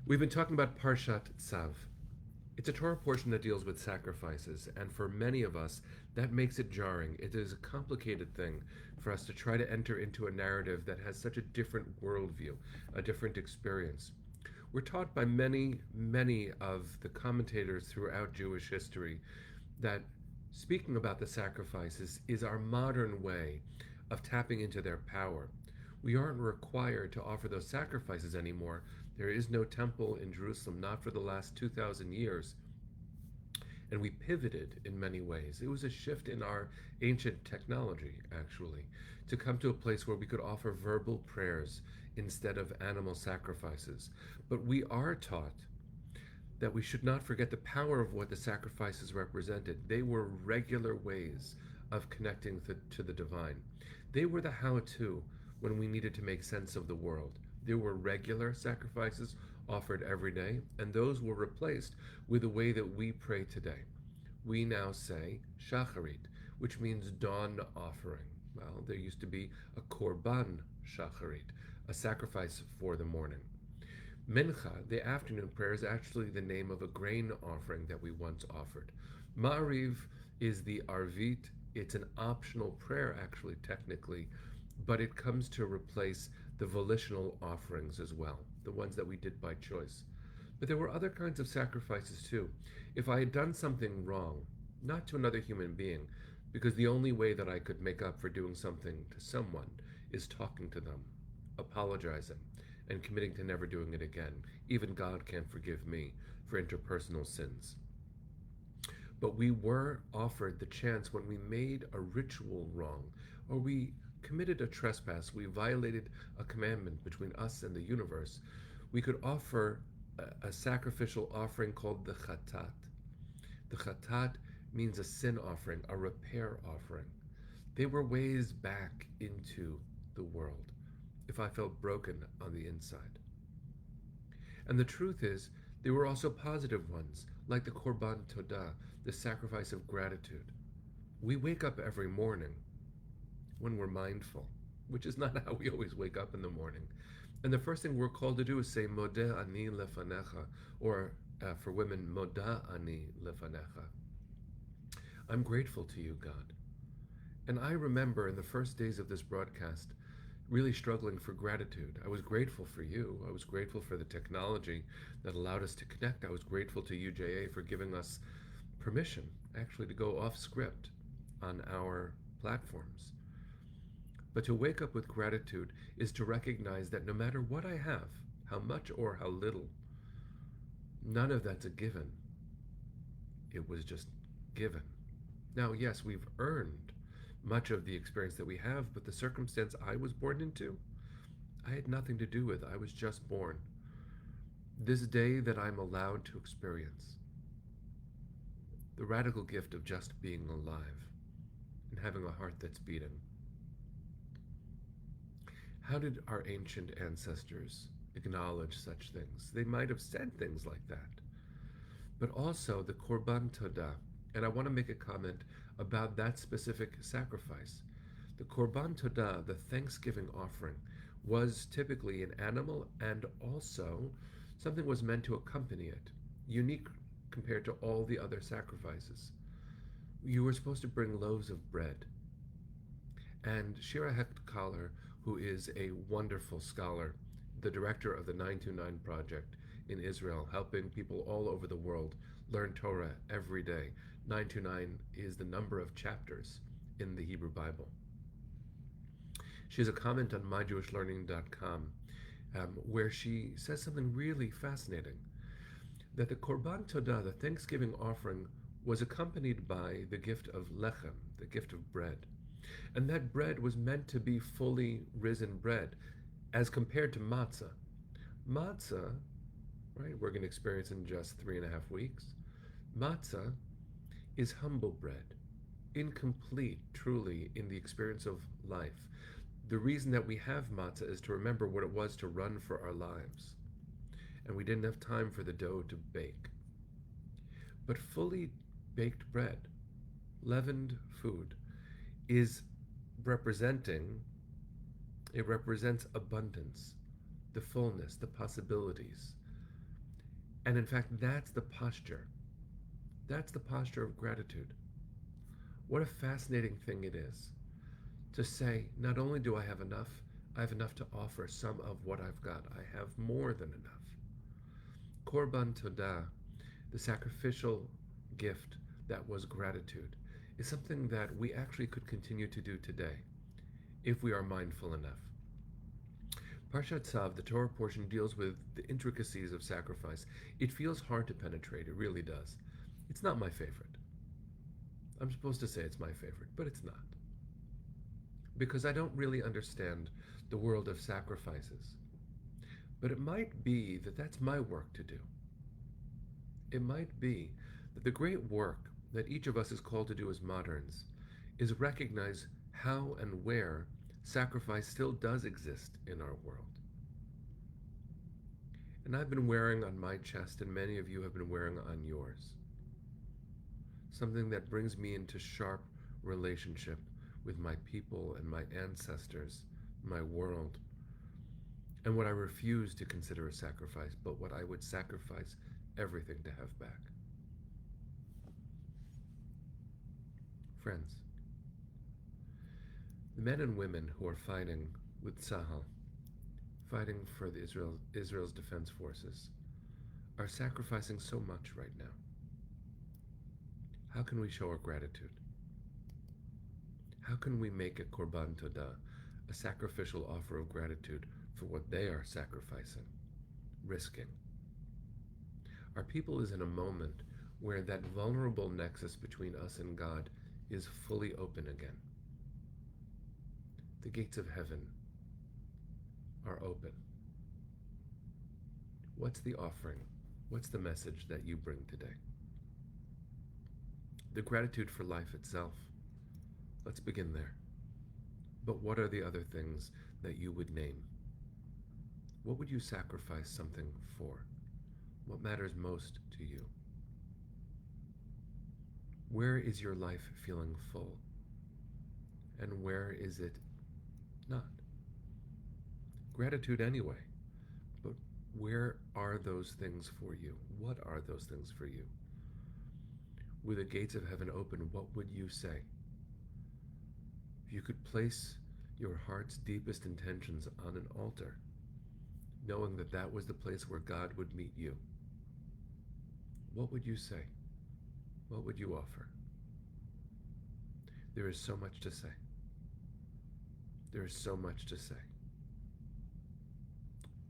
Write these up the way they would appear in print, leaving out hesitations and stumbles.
We've been talking about Parshat TZAV. It's a Torah portion that deals with sacrifices, and for many of us, that makes it jarring. It is a complicated thing for us to try to enter into a narrative that has such a different worldview, a different experience. We're taught by many of the commentators throughout Jewish history that speaking about the sacrifices is our modern way of tapping into their power. We aren't required to offer those sacrifices anymore. There is no temple in Jerusalem, not for the last 2,000 years. And we pivoted in many ways. It was a shift in our ancient technology, actually, to come to a place where we could offer verbal prayers instead of animal sacrifices. But we are taught that we should not forget the power of what the sacrifices represented. They were regular ways of connecting to the divine. They were the how to when we needed to make sense of the world. There were regular sacrifices offered every day, and those were replaced with the way that we pray today. We now say shacharit, which means dawn offering. Well, there used to be a korban shacharit, a sacrifice for the morning. Mincha, the afternoon prayer, is actually the name of a grain offering that we once offered. Ma'ariv is the arvit. It's an optional prayer, actually, technically, but it comes to replace the volitional offerings as well, the ones that we did by choice. But there were other kinds of sacrifices too. If I had done something wrong, not to another human being, because the only way that I could make up for doing something to someone is talking to them, apologizing, and committing to never doing it again. Even God can't forgive me for interpersonal sins. But we were offered the chance when we made a ritual wrong, or we committed a trespass, we violated a commandment between us and the universe, we could offer a sacrificial offering called the chatat. The chatat means a sin offering, a repair offering. They were ways back into the world if I felt broken on the inside. And the truth is, there were also positive ones, like the korban todah, the sacrifice of gratitude. We wake up every morning when we're mindful, which is not how we always wake up in the morning. And the first thing we're called to do is say, Modeh ani lefanecha, or for women, Moda ani lefanecha. I'm grateful to you, God. And I remember in the first days of this broadcast, really struggling for gratitude. I was grateful for you. I was grateful for the technology that allowed us to connect. I was grateful to UJA for giving us permission, actually, to go off script on our platforms. But to wake up with gratitude is to recognize that no matter what I have, how much or how little, none of that's a given. It was just given. Now, yes, we've earned much of the experience that we have, but the circumstance I was born into, I had nothing to do with. I was just born. This day that I'm allowed to experience, the radical gift of just being alive and having a heart that's beating. How did our ancient ancestors acknowledge such things? They might have said things like that. But also the korban todah, and I want to make a comment about that specific sacrifice. The korban todah, the thanksgiving offering, was typically an animal, and also something was meant to accompany it, unique compared to all the other sacrifices. You were supposed to bring loaves of bread. And Shira Hecht-Kahler, who is a wonderful scholar, the director of the 929 Project in Israel, helping people all over the world learn Torah every day. 929 is the number of chapters in the Hebrew Bible. She has a comment on mydewishlearning.com where she says something really fascinating, that the Korban Todah, the Thanksgiving offering, was accompanied by the gift of lechem, the gift of bread. And that bread was meant to be fully risen bread as compared to matzah. Matzah, right, we're going to experience in just 3.5 weeks. Matzah is humble bread, incomplete, truly, in the experience of life. The reason that we have matzah is to remember what it was to run for our lives. And we didn't have time for the dough to bake. But fully baked bread, leavened food, is it represents abundance, the fullness, the possibilities. And in fact, that's the posture. That's the posture of gratitude. What a fascinating thing it is to say, not only do I have enough to offer some of what I've got, I have more than enough. Korban Todah, the sacrificial gift that was gratitude, is something that we actually could continue to do today if we are mindful enough. Parshat Tzav, the Torah portion, deals with the intricacies of sacrifice. It feels hard to penetrate, it really does. It's not my favorite. I'm supposed to say it's my favorite, but it's not. Because I don't really understand the world of sacrifices. But it might be that that's my work to do. It might be that the great work that each of us is called to do as moderns is recognize how and where sacrifice still does exist in our world. And I've been wearing on my chest, and many of you have been wearing on yours, something that brings me into sharp relationship with my people and my ancestors, my world, and what I refuse to consider a sacrifice, but what I would sacrifice everything to have back. Friends, the men and women who are fighting with Tzahal, fighting for Israel's defense forces, are sacrificing so much right now. How can we show our gratitude? How can we make a Korban Todah, a sacrificial offer of gratitude for what they are sacrificing, risking? Our people is in a moment where that vulnerable nexus between us and God is fully open again. The gates of heaven are open. What's the offering? What's the message that you bring today? The gratitude for life itself. Let's begin there. But what are the other things that you would name? What would you sacrifice something for? What matters most to you? Where is your life feeling full? And where is it not? Gratitude anyway, but where are those things for you? What are those things for you? With the gates of heaven open, what would you say? If you could place your heart's deepest intentions on an altar, knowing that that was the place where God would meet you, what would you say? What would you offer? There is so much to say. There is so much to say.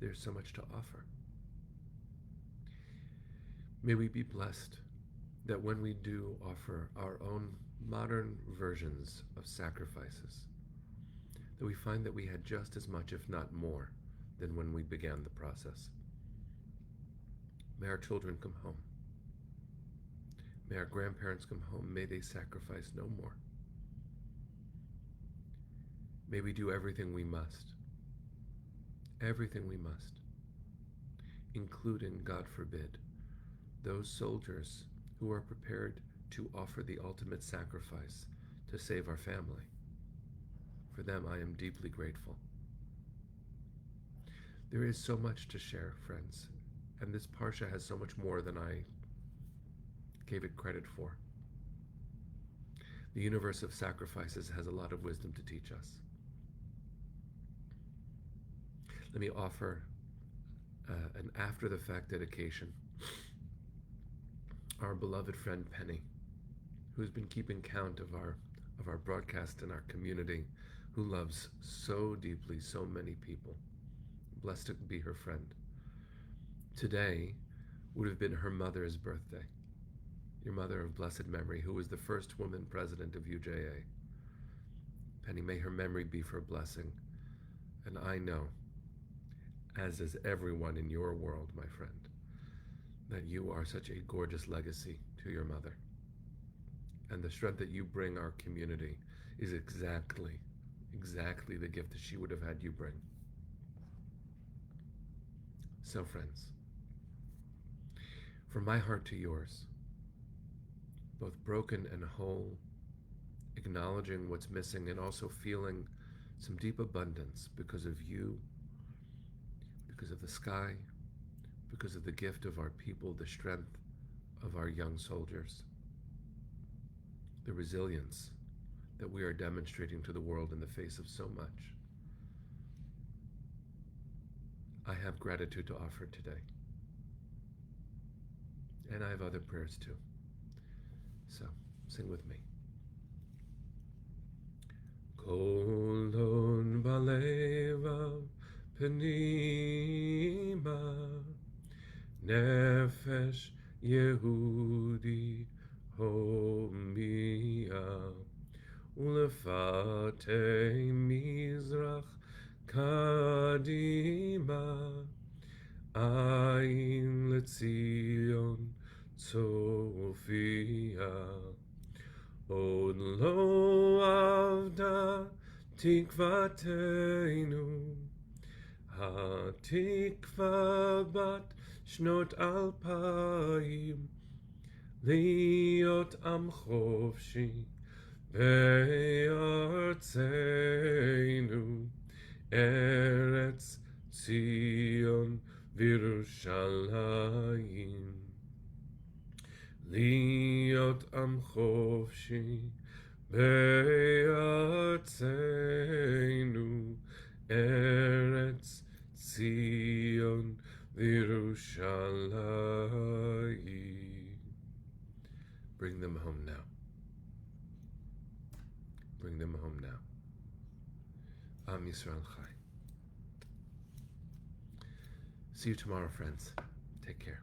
There's so much to offer. May we be blessed that when we do offer our own modern versions of sacrifices, that we find that we had just as much, if not more, than when we began the process. May our children come home. May our grandparents come home. May they sacrifice no more. May we do everything we must, including, God forbid, those soldiers who are prepared to offer the ultimate sacrifice to save our family. For them, I am deeply grateful. There is so much to share, friends, and this Parsha has so much more than I gave it credit for. The universe of sacrifices has a lot of wisdom to teach us. Let me offer an after-the-fact dedication. Our beloved friend Penny, who's been keeping count of our broadcast and our community, who loves so deeply so many people. Blessed to be her friend. Today would have been her mother's birthday. Your mother of blessed memory, who was the first woman president of UJA. Penny, may her memory be for a blessing. And I know, as is everyone in your world, my friend, that you are such a gorgeous legacy to your mother. And the strength that you bring our community is exactly the gift that she would have had you bring. So, friends, from my heart to yours, both broken and whole, acknowledging what's missing and also feeling some deep abundance because of you, because of the sky, because of the gift of our people, the strength of our young soldiers, the resilience that we are demonstrating to the world in the face of so much. I have gratitude to offer today. And I have other prayers too. So, sing with me. Kolon baleva penima nefesh Yehudi homia ulefate mizrach kadima ayin letzion Sophia Od lo avda tikvatenu hatikva bat shnot alpayim liot am chofshi be'artzenu Eretz Zion v'Yerushalayim Liot am chofshi be'artzenu Eretz Zion v'Yerushalayim. Bring them home now. Bring them home now. Am Yisrael Chai. See you tomorrow, friends. Take care.